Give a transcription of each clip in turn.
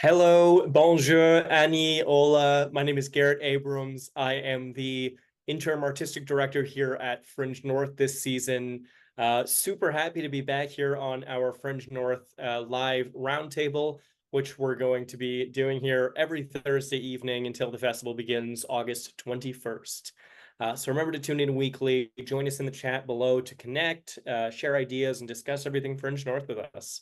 Hello, bonjour, Annie, hola. My name is Garrett Abrams. I am the interim artistic director here at Fringe North this season. Super happy to be back here on our Fringe North live roundtable, which we're going to be doing here every Thursday evening until the festival begins August 21st. So remember to tune in weekly. Join us in the chat below to connect, share ideas, and discuss everything Fringe North with us.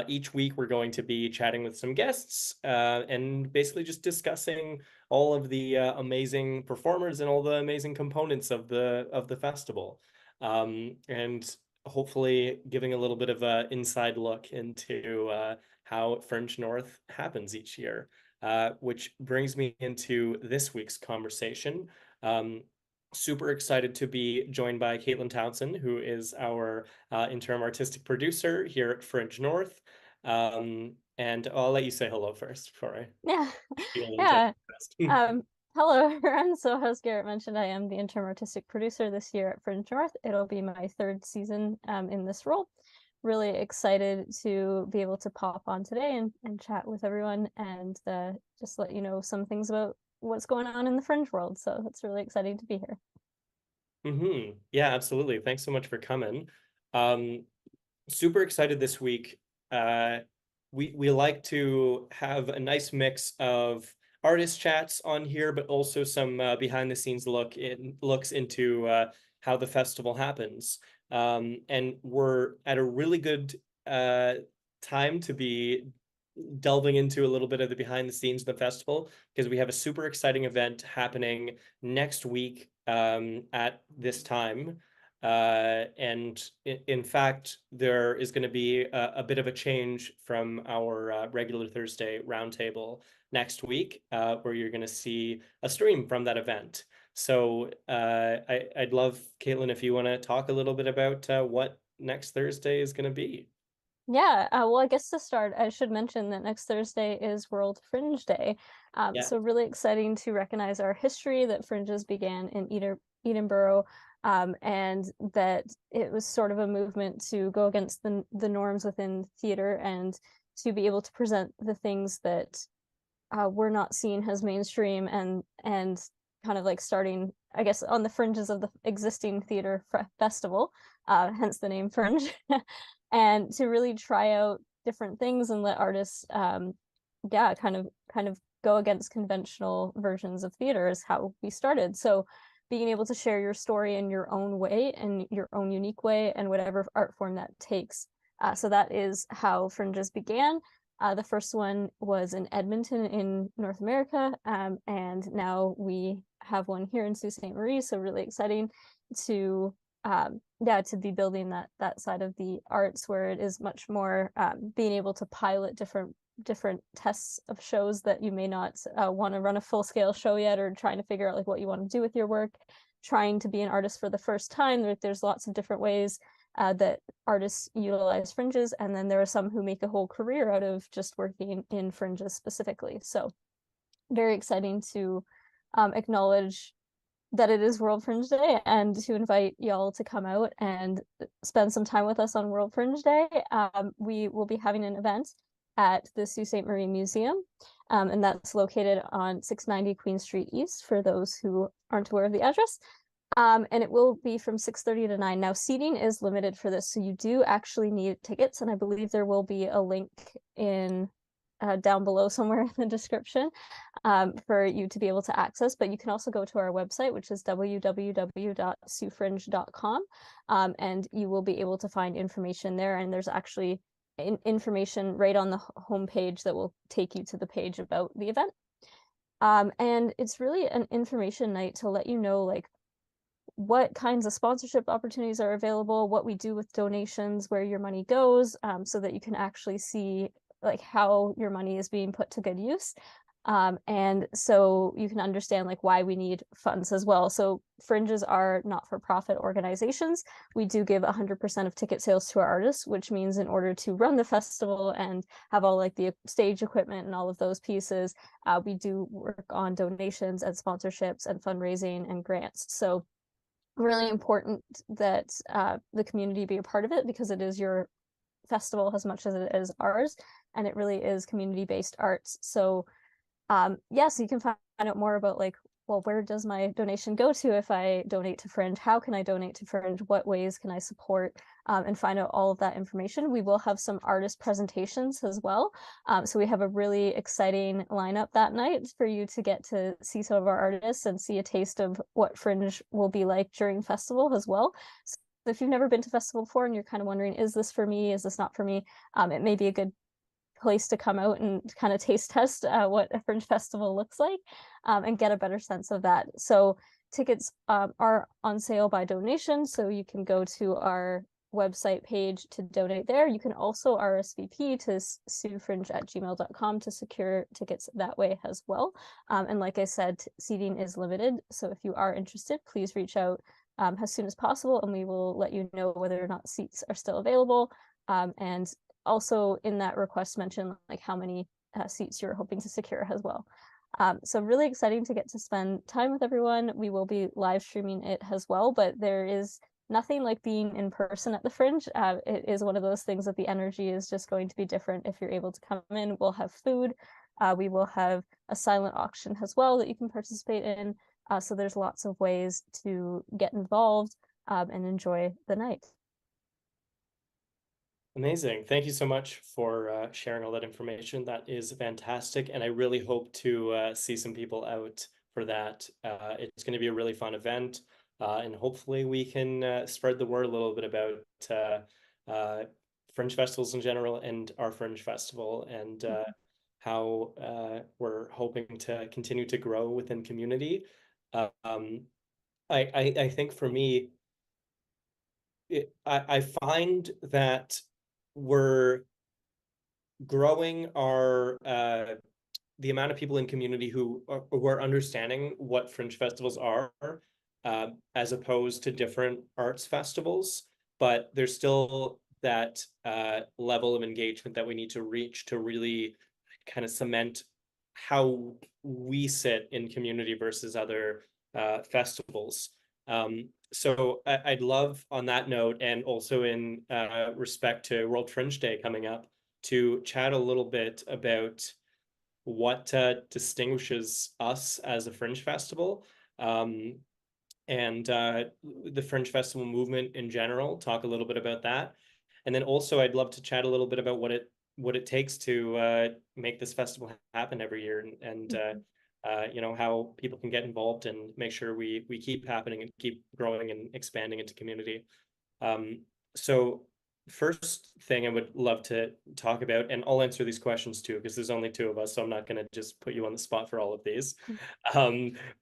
Each week, we're going to be chatting with some guests and basically just discussing all of the amazing performers and all the amazing components of the festival, and hopefully giving a little bit of an inside look into how Fringe North happens each year. Which brings me into this week's conversation. Um, Super excited to be joined by Caitlin Townsend, who is our interim artistic producer here at Fringe North. And I'll let you say hello first before I Yeah, spiel into yeah. the rest. Hello, everyone. So, as Garrett mentioned, I am the interim artistic producer this year at Fringe North. It'll be my third season in this role. Really excited to be able to pop on today and chat with everyone and just let you know some things about what's going on in the Fringe world. So, it's really exciting to be here. Yeah, absolutely. Thanks so much for coming. Um, Super excited this week. Uh, we like to have a nice mix of artist chats on here, but also some behind the scenes looks into how the festival happens. And we're at a really good uh, time to be delving into a little bit of the behind the scenes of the festival because we have a super exciting event happening next week at this time. And in fact, there is going to be a bit of a change from our regular Thursday roundtable next week, where you're going to see a stream from that event. So I'd love, Caitlin, if you want to talk a little bit about what next Thursday is going to be. Yeah, well, I guess to start, I should mention that next Thursday is World Fringe Day. Yeah. So really exciting to recognize our history that fringes began in Edinburgh, and that it was sort of a movement to go against the norms within theater and to be able to present the things that were not seen as mainstream and kind of like starting, I guess, on the fringes of the existing theater festival, hence the name Fringe. And to really try out different things and let artists yeah, kind of go against conventional versions of theater is how we started. So being able to share your story in your own way and your own unique way and whatever art form that takes. So that is how Fringes began. The first one was in Edmonton in North America, and now we have one here in Sault Ste. Marie. So really exciting to yeah, to be building that side of the arts where it is much more being able to pilot different tests of shows that you may not want to run a full scale show yet, or trying to figure out like what you want to do with your work, trying to be an artist for the first time. There's lots of different ways that artists utilize fringes, and then there are some who make a whole career out of just working in fringes specifically. So very exciting to acknowledge that it is World Fringe Day and to invite y'all to come out and spend some time with us on World Fringe Day. We will be having an event at the Sault Ste. Marie Museum, and that's located on 690 Queen Street East for those who aren't aware of the address. And it will be from 6:30 to 9. Now, seating is limited for this, so you do actually need tickets, and I believe there will be a link in down below somewhere in the description for you to be able to access. But you can also go to our website, which is www.siouxfringe.com, and you will be able to find information there. And there's actually information right on the homepage that will take you to the page about the event. And it's really an information night to let you know, like, what kinds of sponsorship opportunities are available, what we do with donations, where your money goes, so that you can actually see like how your money is being put to good use. And so you can understand like why we need funds as well. So fringes are not-for-profit organizations. We do give 100% of ticket sales to our artists, which means in order to run the festival and have all like the stage equipment and all of those pieces, we do work on donations and sponsorships and fundraising and grants. So really important that the community be a part of it because it is your festival as much as it is ours. and it really is community-based arts. So yes, you can find out more about like, well, where does my donation go to if I donate to Fringe? How can I donate to Fringe? What ways can I support? And find out all of that information. We will have some artist presentations as well. So we have a really exciting lineup that night for you to get to see some of our artists and see a taste of what Fringe will be like during festival as well. So if you've never been to festival before and you're kind of wondering, is this for me? Is this not for me? It may be a good place to come out and kind of taste test what a Fringe festival looks like, and get a better sense of that. So tickets are on sale by donation, so you can go to our website page to donate there. You can also RSVP to suefringe@gmail.com to secure tickets that way as well. And like I said, seating is limited, so if you are interested, please reach out as soon as possible, and we will let you know whether or not seats are still available. And also in that request mention like how many seats you're hoping to secure as well. So really exciting to get to spend time with everyone. We will be live streaming it as well, but there is nothing like being in person at the Fringe. It is one of those things that the energy is just going to be different if you're able to come in. We'll have food. We will have a silent auction as well that you can participate in. So there's lots of ways to get involved and enjoy the night. Amazing. Thank you so much for sharing all that information. That is fantastic. And I really hope to see some people out for that. It's going to be a really fun event. And hopefully we can spread the word a little bit about Fringe festivals in general and our Fringe festival, and how we're hoping to continue to grow within community. I think for me, I find that we're growing our the amount of people in community who are understanding what Fringe festivals are, as opposed to different arts festivals. But there's still that level of engagement that we need to reach to really kind of cement how we sit in community versus other festivals. So I'd love, on that note, and also in respect to World Fringe Day coming up, to chat a little bit about what distinguishes us as a Fringe festival, and the Fringe festival movement in general. Talk a little bit about that, and then also I'd love to chat a little bit about what it takes to make this festival happen every year, and you know, how people can get involved and make sure we keep happening and keep growing and expanding into community. So first thing I would love to talk about, and I'll answer these questions too, because there's only two of us, so I'm not going to just put you on the spot for all of these.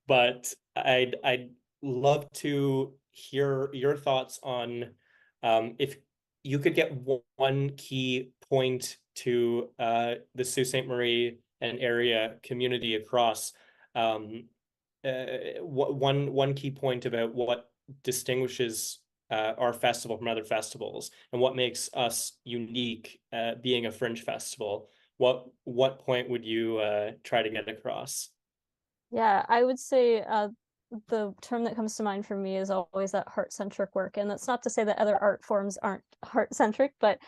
But I'd love to hear your thoughts on if you could get one key point to the Sault Ste. Marie and area community across, one key point about what distinguishes our festival from other festivals and what makes us unique, being a Fringe festival. What point would you try to get across? Yeah, I would say the term that comes to mind for me is always that heart-centric work. And that's not to say that other art forms aren't heart-centric, but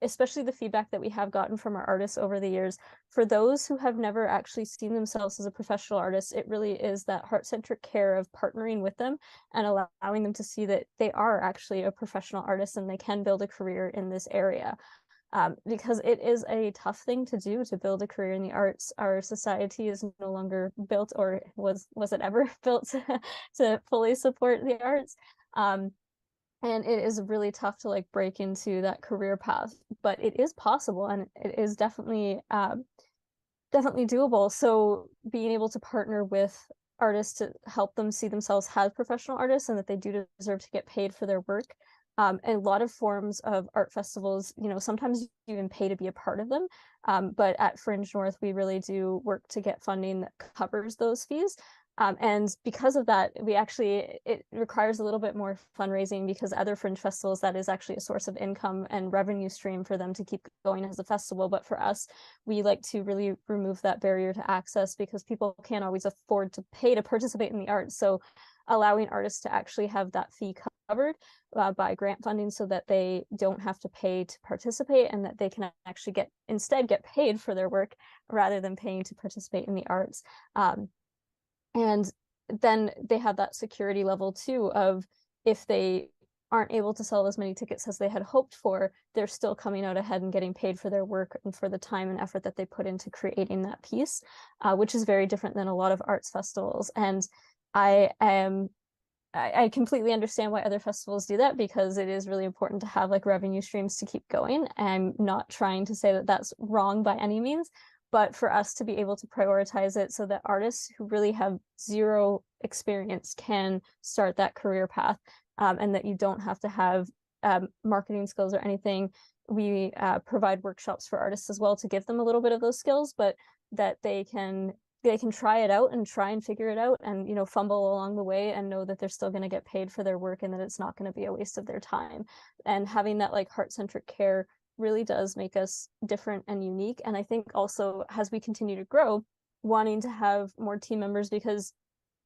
especially the feedback that we have gotten from our artists over the years, for those who have never actually seen themselves as a professional artist, it really is that heart-centric care of partnering with them and allowing them to see that they are actually a professional artist and they can build a career in this area. Because it is a tough thing to do, to build a career in the arts. Our society is no longer built, or was it ever built to fully support the arts. And it is really tough to like break into that career path, but it is possible, and it is definitely doable. So being able to partner with artists to help them see themselves as professional artists and that they do deserve to get paid for their work. And a lot of forms of art festivals, you know, sometimes you even pay to be a part of them. But at Fringe North, we really do work to get funding that covers those fees. And because of that, it requires a little bit more fundraising, because other Fringe festivals, that is actually a source of income and revenue stream for them to keep going as a festival. But for us, we like to really remove that barrier to access, because people can't always afford to pay to participate in the arts. So allowing artists to actually have that fee covered by grant funding so that they don't have to pay to participate, and that they can actually instead get paid for their work rather than paying to participate in the arts. And then they have that security level too of, if they aren't able to sell as many tickets as they had hoped for, they're still coming out ahead and getting paid for their work and for the time and effort that they put into creating that piece, which is very different than a lot of arts festivals. And I completely understand why other festivals do that, because it is really important to have like revenue streams to keep going. I'm not trying to say that that's wrong by any means, but for us to be able to prioritize it so that artists who really have zero experience can start that career path, and that you don't have to have marketing skills or anything. We provide workshops for artists as well to give them a little bit of those skills, but that they can try it out and try and figure it out, and fumble along the way, and know that they're still going to get paid for their work, and that it's not going to be a waste of their time. And having that like heart-centric care really does make us different and unique. And I think also, as we continue to grow, wanting to have more team members, because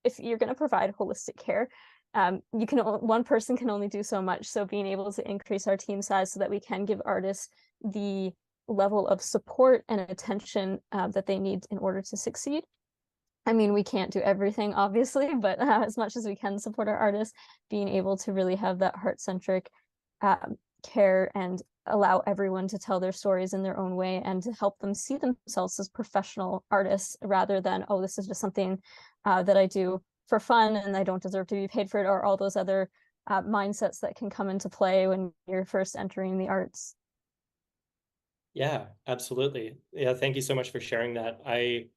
if you're going to provide holistic care, one person can only do so much. So being able to increase our team size so that we can give artists the level of support and attention that they need in order to succeed. I mean, we can't do everything, obviously, but as much as we can support our artists, being able to really have that heart-centric care and allow everyone to tell their stories in their own way, and to help them see themselves as professional artists, rather than, oh, this is just something that I do for fun and I don't deserve to be paid for it, or all those other mindsets that can come into play when you're first entering the arts. Yeah, absolutely. Yeah, thank you so much for sharing that. I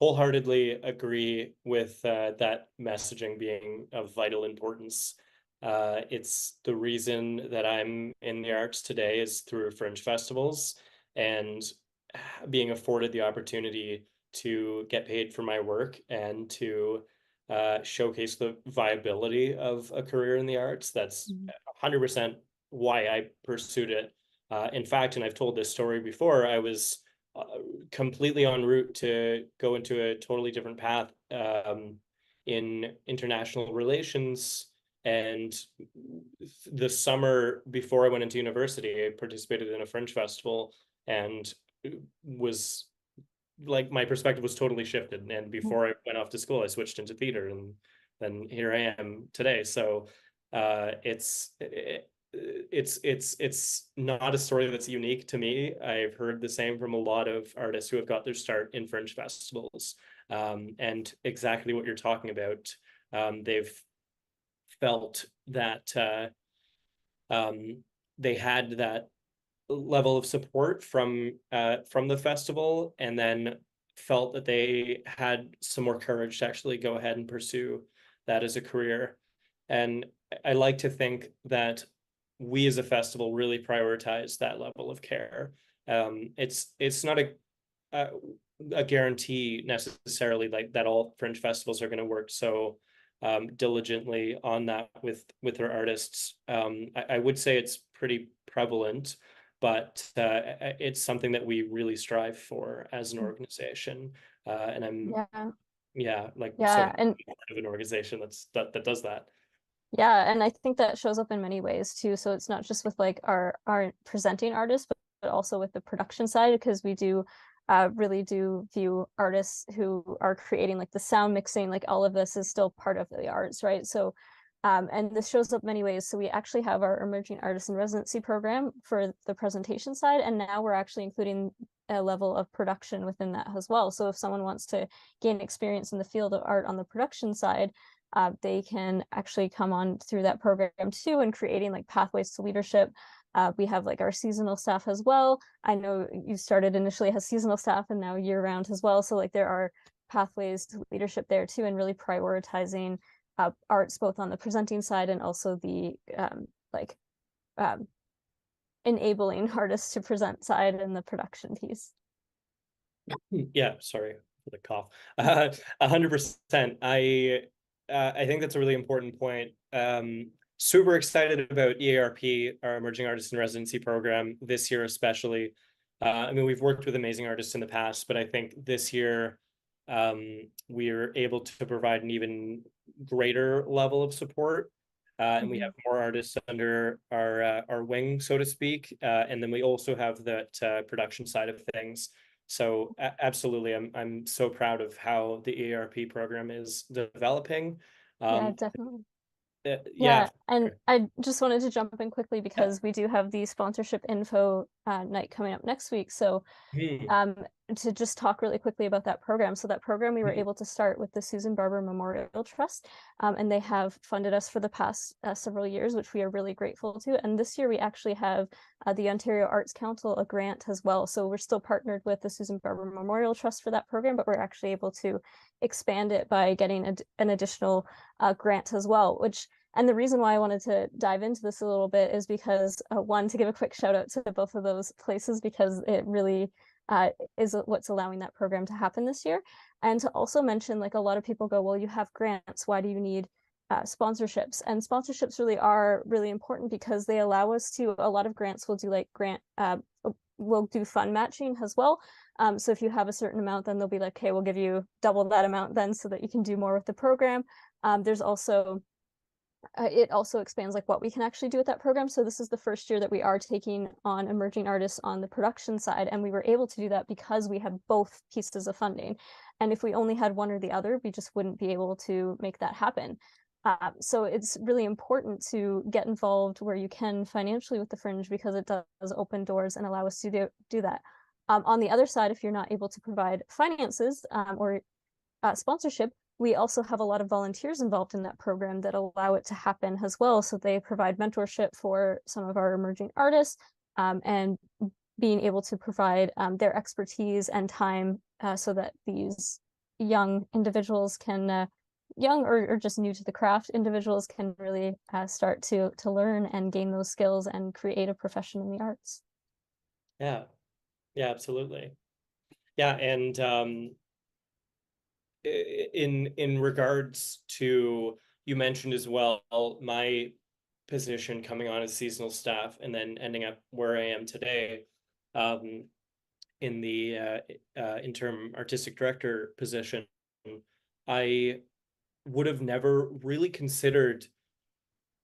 wholeheartedly agree with that messaging being of vital importance. It's the reason that I'm in the arts today is through Fringe festivals, and being afforded the opportunity to get paid for my work and to showcase the viability of a career in the arts. That's 100% why I pursued it. In fact, and I've told this story before, I was completely en route to go into a totally different path in international relations. And the summer before I went into university, I participated in a Fringe festival, and was like, my perspective was totally shifted. And before I went off to school, I switched into theater, and then here I am today. So it's not a story that's unique to me. I've heard the same from a lot of artists who have got their start in Fringe festivals, and exactly what you're talking about. They've felt that they had that level of support from the festival, and then felt that they had some more courage to actually go ahead and pursue that as a career. And I like to think that we as a festival really prioritize that level of care. It's not a guarantee necessarily, like, that all Fringe festivals are going to work so diligently on that with their artists. I would say it's pretty prevalent, but it's something that we really strive for as an organization. And I'm like so Yeah, and part of an organization that does that. yeah, and I think that shows up in many ways too. So it's not just with like our presenting artists, but also with the production side, because we do really do view artists who are creating like the sound mixing, like all of this is still part of the arts, right? So and this shows up many ways. So we actually have our emerging artist in residency program for the presentation side, and now we're actually including a level of production within that as well. So if someone wants to gain experience in the field of art on the production side, they can actually come on through that program too, and creating like pathways to leadership. We have like our seasonal staff as well. I know you started initially as seasonal staff and now year round as well. So like there are pathways to leadership there too, and really prioritizing arts both on the presenting side and also the enabling artists to present side and the production piece. Yeah, sorry for the cough. 100%. I think that's a really important point. Super excited about EARP, our Emerging Artists in Residency program, this year especially. I mean, we've worked with amazing artists in the past, but I think this year we're able to provide an even greater level of support. And we have more artists under our wing, so to speak. And then we also have that production side of things. So absolutely, I'm so proud of how the EARP program is developing. Yeah, definitely. Yeah, Yeah, and I just wanted to jump in quickly yeah. because we do have the sponsorship info night coming up next week. So Mhm. um, to just talk really quickly about that program. So that program we were Mhm. able to start with the Susan Barber Memorial Trust, and they have funded us for the past several years, which we are really grateful to. And this year we actually have the Ontario Arts Council a grant as well. So we're still partnered with the Susan Barber Memorial Trust for that program, but we're actually able to expand it by getting an additional grant as well, which and the reason why I wanted to dive into this a little bit is because one, to give a quick shout out to both of those places because it really is what's allowing that program to happen this year. And to also mention, like a lot of people go, well, you have grants, why do you need sponsorships? And sponsorships really are really important because they allow us to, a lot of grants will do like will do fund matching as well. So if you have a certain amount, then they'll be like, okay, we'll give you double that amount then so that you can do more with the program. There's also it also expands like what we can actually do with that program. So this is the first year that we are taking on emerging artists on the production side, and we were able to do that because we have both pieces of funding. And if we only had one or the other, we just wouldn't be able to make that happen. So it's really important to get involved where you can financially with the Fringe because it does open doors and allow us to do that. On the other side, if you're not able to provide finances or sponsorship, we also have a lot of volunteers involved in that program that allow it to happen as well. So they provide mentorship for some of our emerging artists and being able to provide their expertise and time so that these young individuals can, young or just new to the craft individuals can really start to learn and gain those skills and create a profession in the arts. Yeah, yeah, absolutely. Yeah, and in regards to, you mentioned as well my position coming on as seasonal staff and then ending up where I am today, um, in the interim artistic director position. I would have never really considered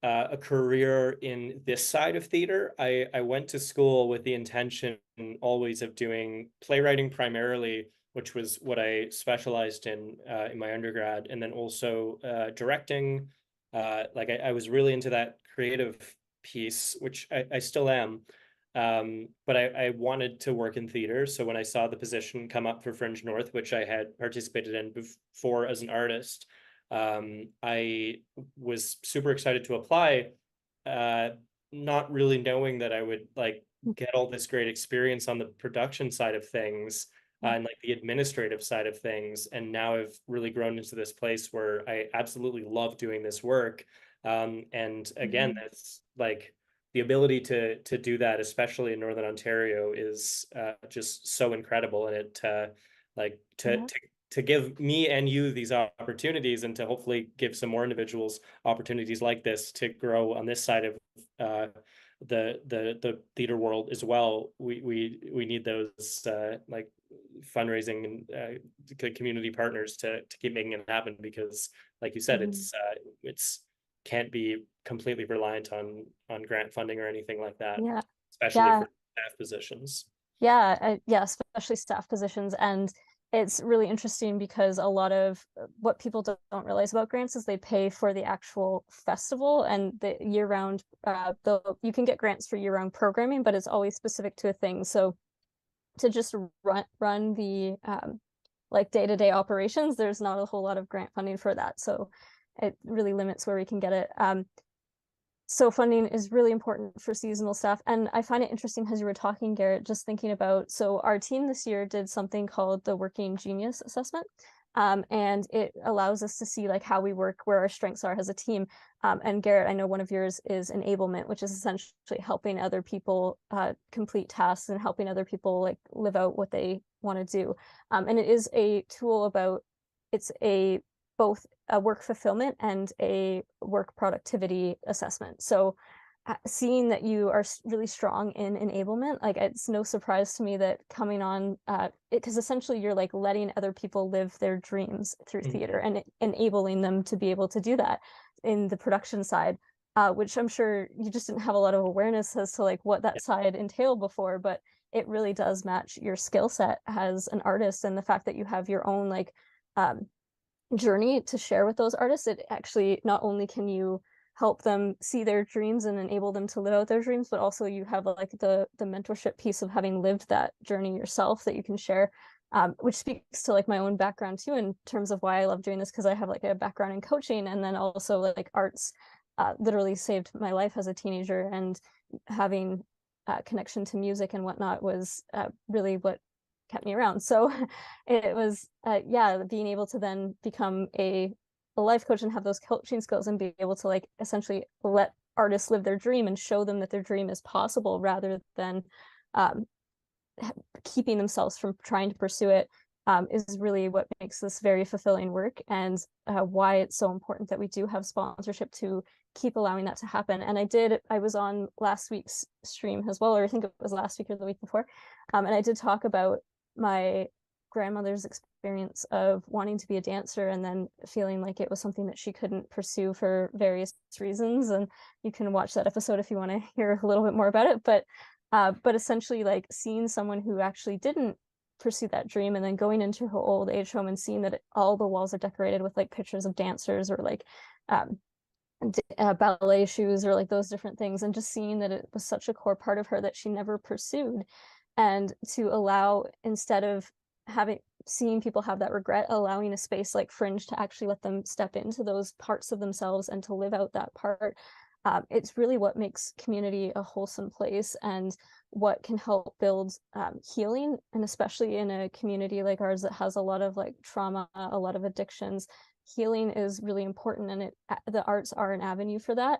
a career in this side of theater. I went to school with the intention always of doing playwriting primarily, which was what I specialized in my undergrad, and then also directing. Like I was really into that creative piece, which I still am. But I wanted to work in theater. So when I saw the position come up for Fringe North, which I had participated in before as an artist, I was super excited to apply, uh, not really knowing that I would like get all this great experience on the production side of things, and like the administrative side of things. And now I've really grown into this place where I absolutely love doing this work. And again, that's like the ability to do that, especially in Northern Ontario, is just so incredible. And it like Yeah. to give me and you these opportunities and to hopefully give some more individuals opportunities like this to grow on this side of the theater world as well. We need those like fundraising and community partners to keep making it happen, because like you said, it's can't be completely reliant on grant funding or anything like that, Yeah. especially Yeah. for staff positions. Yeah, especially staff positions. And it's really interesting because a lot of what people don't realize about grants is they pay for the actual festival and the year-round, you can get grants for year-round programming, but it's always specific to a thing. So to just run the like day-to-day operations, there's not a whole lot of grant funding for that. So it really limits where we can get it. So funding is really important for seasonal staff. And I find it interesting as you were talking, Garrett, just thinking about, so our team this year did something called the Working Genius Assessment. And it allows us to see like how we work, where our strengths are as a team. And Garrett, I know one of yours is enablement, which is essentially helping other people complete tasks and helping other people like live out what they want to do. And it is a tool about, it's a both a work fulfillment and a work productivity assessment. So seeing that you are really strong in enablement. Like, it's no surprise to me that coming on because essentially you're like letting other people live their dreams through theater and enabling them to be able to do that in the production side, which I'm sure you just didn't have a lot of awareness as to like what that side entailed before, but it really does match your skill set as an artist, and the fact that you have your own like um, journey to share with those artists. It actually, not only can you help them see their dreams and enable them to live out their dreams, but also you have like the mentorship piece of having lived that journey yourself that you can share, which speaks to like my own background too, in terms of why I love doing this, because I have like a background in coaching, and then also like arts literally saved my life as a teenager, and having connection to music and whatnot was really what kept me around. So it was yeah, being able to then become a life coach and have those coaching skills and be able to like essentially let artists live their dream and show them that their dream is possible, rather than um, keeping themselves from trying to pursue it, is really what makes this very fulfilling work, and why it's so important that we do have sponsorship to keep allowing that to happen. And I was on last week's stream as well, or I think it was last week or the week before, and I did talk about my grandmother's experience of wanting to be a dancer and then feeling like it was something that she couldn't pursue for various reasons. And you can watch that episode if you want to hear a little bit more about it. But essentially, like, seeing someone who actually didn't pursue that dream and then going into her old age home and seeing that all the walls are decorated with like pictures of dancers, or like um, ballet shoes, or like those different things, and just seeing that it was such a core part of her that she never pursued, and to allow, instead of having seeing people have that regret, allowing a space like Fringe to actually let them step into those parts of themselves and to live out that part. It's really what makes community a wholesome place, and what can help build healing, and especially in a community like ours that has a lot of like trauma, a lot of addictions. Healing is really important, and the arts are an avenue for that,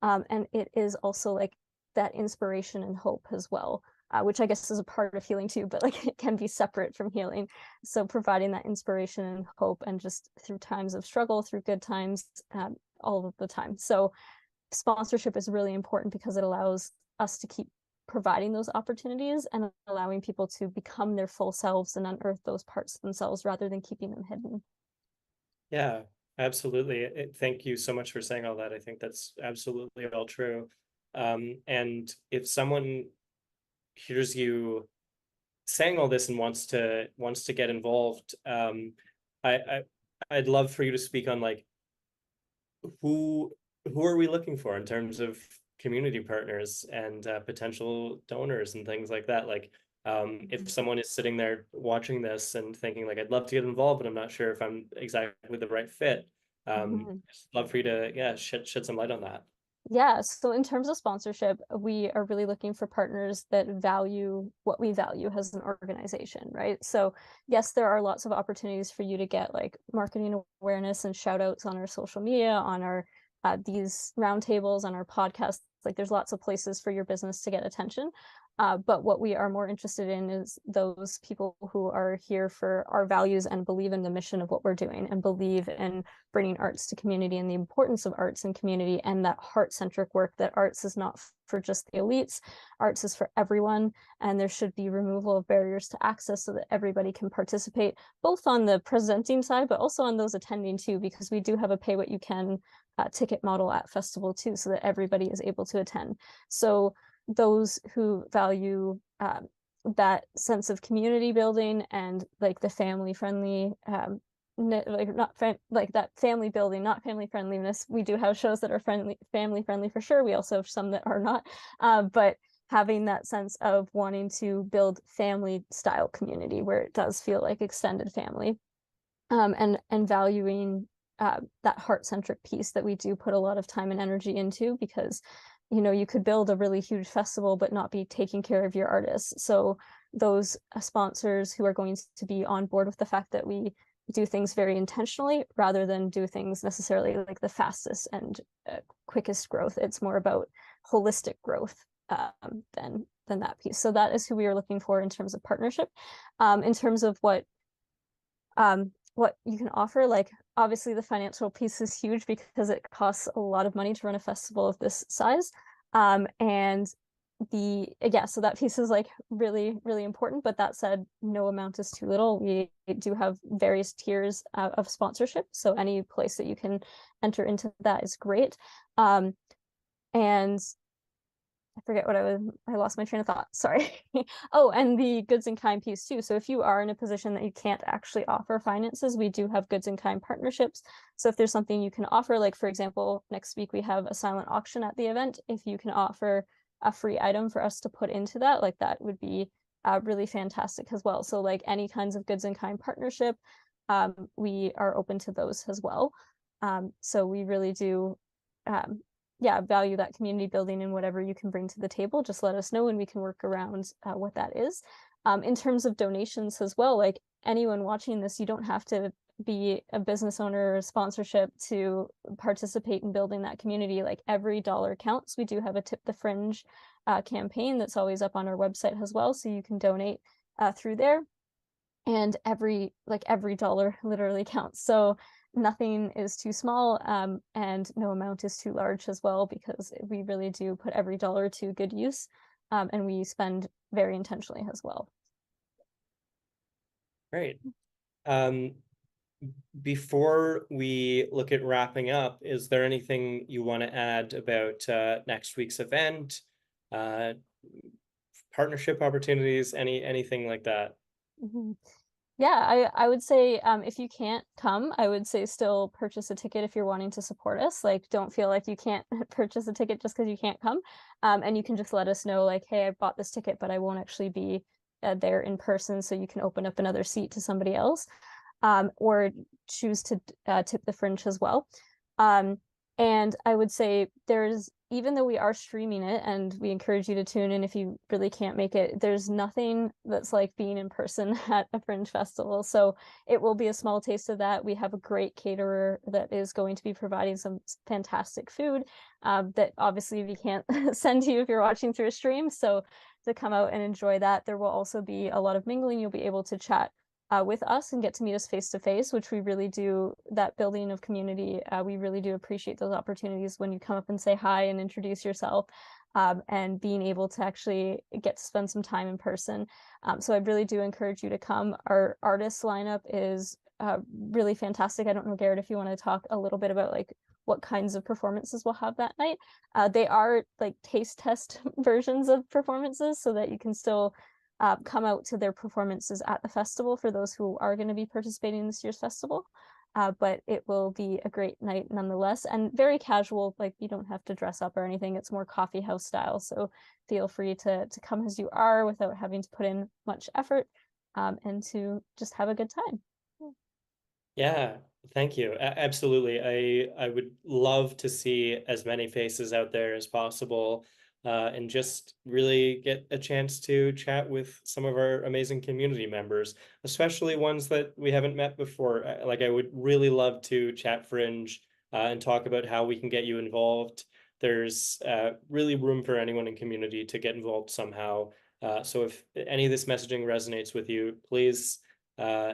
and it is also like that inspiration and hope as well, which I guess is a part of healing too, but like it can be separate from healing. So providing that inspiration and hope, and just through times of struggle, through good times, all of the time. So sponsorship is really important because it allows us to keep providing those opportunities and allowing people to become their full selves and unearth those parts of themselves rather than keeping them hidden. Yeah, absolutely. Thank you so much for saying all that. I think that's absolutely all true. And if someone hears you saying all this and wants to get involved, I'd love for you to speak on like who who are we looking for in terms of community partners and potential donors and things like that. Like, if someone is sitting there watching this and thinking like, I'd love to get involved, but I'm not sure if I'm exactly the right fit. Mhm. Just love for you to, yeah, shed some light on that. Yeah, so in terms of sponsorship, we are really looking for partners that value what we value as an organization, right? So yes, there are lots of opportunities for you to get like marketing awareness and shout outs on our social media, on our these roundtables, on our podcasts. Like, there's lots of places for your business to get attention. But what we are more interested in is those people who are here for our values and believe in the mission of what we're doing, and believe in bringing arts to community and the importance of arts and community, and that heart-centric work, that arts is not for just the elites, arts is for everyone, and there should be removal of barriers to access so that everybody can participate, both on the presenting side, but also on those attending too, because we do have a pay what you can ticket model at festival too, so that everybody is able to attend. So those who value that sense of community building and like the family friendly like not like that family building, not family friendliness. We do have shows that are family friendly for sure. We also have some that are not, but having that sense of wanting to build family style community where it does feel like extended family, and valuing that heart-centric piece that we do put a lot of time and energy into, because you could build a really huge festival but not be taking care of your artists. So those sponsors who are going to be on board with the fact that we do things very intentionally rather than do things necessarily like the fastest and quickest growth. It's more about holistic growth than that piece. So that is who we are looking for in terms of partnership. In terms of what you can offer, like, obviously the financial piece is huge because it costs a lot of money to run a festival of this size. And yeah, so that piece is like really, really important. But that said, no amount is too little. We do have various tiers of sponsorship. So any place that you can enter into that is great. And I forget what I lost my train of thought. Sorry. Oh, and the goods in kind piece too. So if you are in a position that you can't actually offer finances, we do have goods in kind partnerships. So if there's something you can offer, like for example, next week we have a silent auction at the event. If you can offer a free item for us to put into that, like that would be really fantastic as well. So like any kinds of goods in kind partnership, we are open to those as well. So we really do yeah, value that community building and whatever you can bring to the table, just let us know and we can work around what that is. In terms of donations as well, like anyone watching this, you don't have to be a business owner or sponsorship to participate in building that community. Like every dollar counts. We do have a Tip the Fringe campaign that's always up on our website as well, so you can donate through there. And every dollar literally counts. So nothing is too small, and no amount is too large as well, because we really do put every dollar to good use, and we spend very intentionally as well. Great. Before we look at wrapping up, is there anything you want to add about next week's event, partnership opportunities, anything like that? Mm-hmm. Yeah, I would say if you can't come, I would say still purchase a ticket if you're wanting to support us. Like, don't feel like you can't purchase a ticket just because you can't come. And you can just let us know, like, hey, I bought this ticket, but I won't actually be there in person, so you can open up another seat to somebody else, or choose to tip the Fringe as well. And I would say even though we are streaming it and we encourage you to tune in if you really can't make it, there's nothing that's like being in person at a Fringe festival. So it will be a small taste of that. We have a great caterer that is going to be providing some fantastic food that obviously we can't send to you if you're watching through a stream. So to come out and enjoy that. There will also be a lot of mingling. You'll be able to chat with us and get to meet us face to face, which we really do, that building of community. We really do appreciate those opportunities when you come up and say hi and introduce yourself, and being able to actually get to spend some time in person. So I really do encourage you to come. Our artist lineup is really fantastic. I don't know, Garrett, if you want to talk a little bit about like what kinds of performances we'll have that night. They are like taste test versions of performances, so that you can still come out to their performances at the festival for those who are going to be participating in this year's festival. But it will be a great night nonetheless, and very casual. Like, you don't have to dress up or anything. It's more coffee house style. So feel free to come as you are without having to put in much effort, and to just have a good time. Yeah, thank you. Absolutely. I would love to see as many faces out there as possible, and just really get a chance to chat with some of our amazing community members, especially ones that we haven't met before. Like, I would really love to chat Fringe, and talk about how we can get you involved. There's really room for anyone in community to get involved somehow. So if any of this messaging resonates with you, please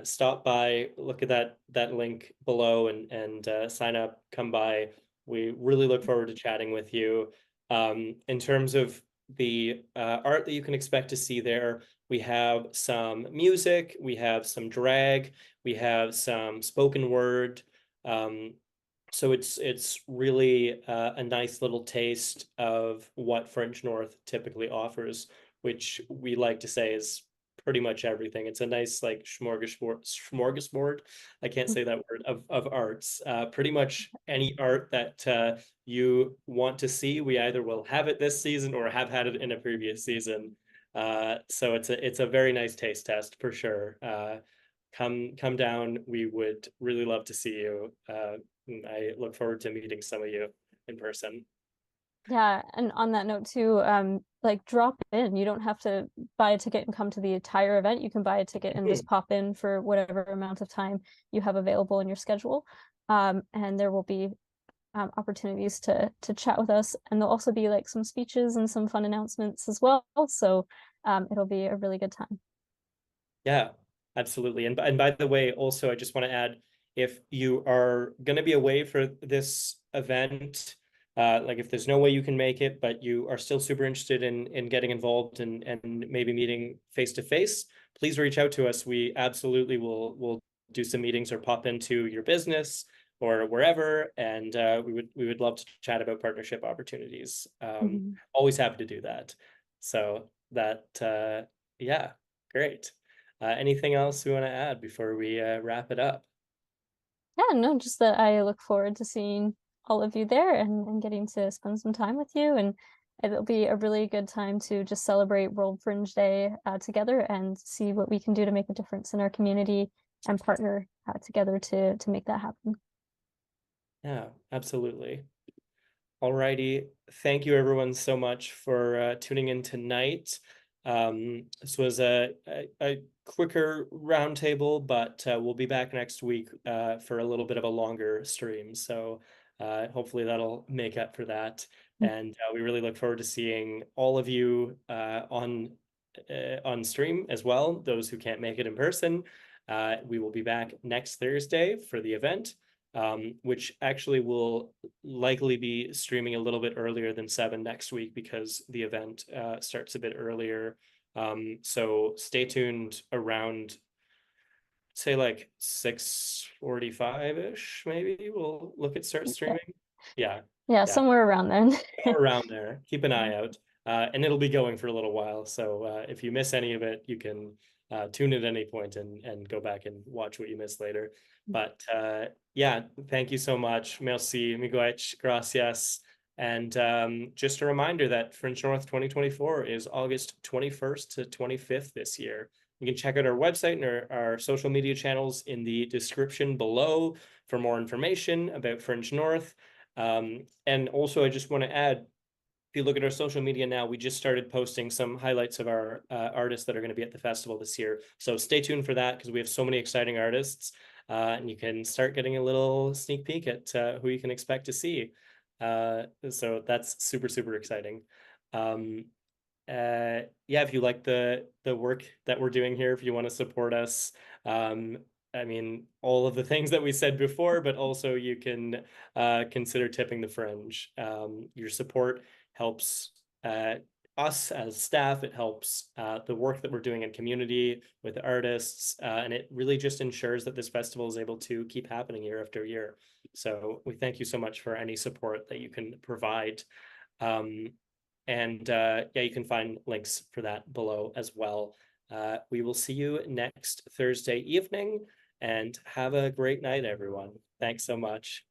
stop by, look at that link below, and sign up, come by. We really look forward to chatting with you. In terms of the art that you can expect to see there, we have some music, we have some drag, we have some spoken word. So it's really a nice little taste of what Fringe North typically offers, which we like to say is pretty much everything. It's a nice like smorgasbord. I can't say that word of arts. Pretty much any art that you want to see, we either will have it this season or have had it in a previous season. So it's a very nice taste test for sure. Come down. We would really love to see you. I look forward to meeting some of you in person. Yeah, and on that note too, like drop in. You don't have to buy a ticket and come to the entire event. You can buy a ticket and just pop in for whatever amount of time you have available in your schedule. And there will be opportunities to chat with us, and there'll also be like some speeches and some fun announcements as well. So it'll be a really good time. Yeah, absolutely. And by the way, also, I just want to add, if you are going to be away for this event, like if there's no way you can make it, but you are still super interested in getting involved and maybe meeting face to face, please reach out to us. We absolutely will do some meetings or pop into your business or wherever, and we would love to chat about partnership opportunities. Mhm. Always happy to do that. So that yeah, great. Anything else we want to add before we wrap it up? Yeah, no, just that I look forward to seeing all of you there and getting to spend some time with you. And it'll be a really good time to just celebrate World Fringe Day together and see what we can do to make a difference in our community and partner together to make that happen. Yeah, absolutely. Alrighty. Thank you everyone so much for tuning in tonight. This was a quicker roundtable, but we'll be back next week for a little bit of a longer stream. So hopefully that'll make up for that. And we really look forward to seeing all of you on stream as well, those who can't make it in person. We will be back next Thursday for the event. Which actually will likely be streaming a little bit earlier than 7 next week because the event starts a bit earlier. So stay tuned around, say like 6:45-ish, maybe we'll look at start Yeah, streaming. Yeah, yeah, yeah, somewhere around then. around there. Keep an eye out. And it'll be going for a little while. So if you miss any of it, you can tune in at any point and go back and watch what you missed later. But yeah, thank you so much. Merci, miigwech, gracias. And just a reminder that Fringe North 2024 is August 21st to 25th this year. You can check out our website and our social media channels in the description below for more information about Fringe North. And also, I just want to add, if you look at our social media now, we just started posting some highlights of our artists that are going to be at the festival this year. So stay tuned for that because we have so many exciting artists, and you can start getting a little sneak peek at who you can expect to see. So that's super, super exciting. Um, yeah, if you like the work that we're doing here, if you want to support us, um, I mean, all of the things that we said before, but also you can consider tipping the Fringe. Your support helps us as staff. It helps the work that we're doing in community with artists, and it really just ensures that this festival is able to keep happening year after year. So we thank you so much for any support that you can provide. Um, and yeah, you can find links for that below as well. We will see you next Thursday evening and have a great night, everyone. Thanks so much.